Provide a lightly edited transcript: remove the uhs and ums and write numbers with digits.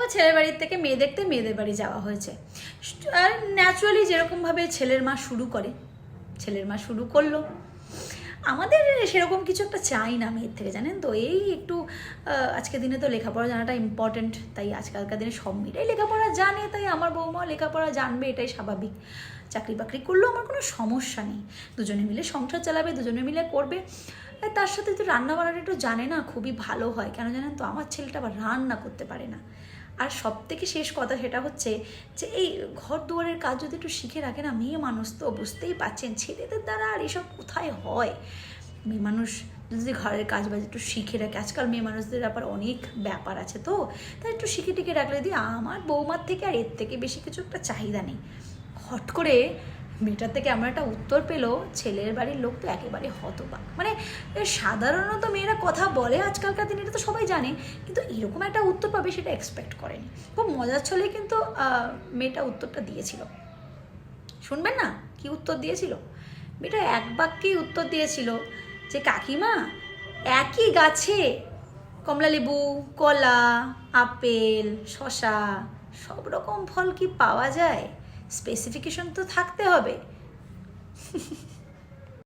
বা ছেলের বাড়ির থেকে মেয়ে দেখতে মেয়েদের বাড়ি যাওয়া হয়েছে। আর ন্যাচুরালি যেরকমভাবে ছেলের মা শুরু করে, ছেলের মা শুরু করলো। আমাদের সেরকম কিছু একটা চাই না মেয়ের থেকে, জানেন তো। এই একটু আজকের দিনে তো লেখাপড়া জানাটা ইম্পর্টেন্ট, তাই আজকালকার দিনে সব মেয়েরাই লেখাপড়া জানে, তাই আমার বৌমাও লেখাপড়া জানবে, এটাই স্বাভাবিক। চাকরি বাকরি করলেও আমার কোনো সমস্যা নেই, দুজনে মিলে সংসার চালাবে, দুজনে মিলে করবে। তার সাথে তো রান্না বান্নাটা একটু জানে না, খুবই ভালো হয়। কেন জানেন তো, আমার ছেলেটা আবার রান্না করতে পারে না। আর সব থেকে শেষ কথা সেটা হচ্ছে যে এই ঘর দুয়ারের কাজ যদি একটু শিখে রাখে না, মেয়ে মানুষ তো বুঝতেই পারছেন ছেলেদের দ্বারা আর এসব কোথায় হয়। মেয়ে মানুষ যদি ঘরের কাজ বাজ একটু শিখে রাখে, আজকাল মেয়ে মানুষদের ব্যাপার অনেক ব্যাপার আছে, তো তাই একটু শিখে টিখে রাখলে যদি, আমার বৌমার থেকে আর এর থেকে বেশি কিছু একটা চাহিদা নেই। হট করে মেয়েটার থেকে আমার একটা উত্তর পেলো, ছেলের বাড়ির লোক তো একেবারে হতবাক। মানে সাধারণত মেয়েরা কথা বলে আজকালকার দিনে, এটা তো সবাই জানে, কিন্তু এরকম একটা উত্তর পাবে সেটা এক্সপেক্ট করেনি। খুব মজার ছলে কিন্তু মেয়েটা উত্তরটা দিয়েছিল, শুনবেন না কি উত্তর দিয়েছিল। মেয়েটা এক বাক্যেই উত্তর দিয়েছিল যে কাকিমা, একই গাছে কমলালেবু, কলা, আপেল, শশা সব রকম ফল কি পাওয়া যায়? স্পেসিফিকেশন তো থাকতে হবে।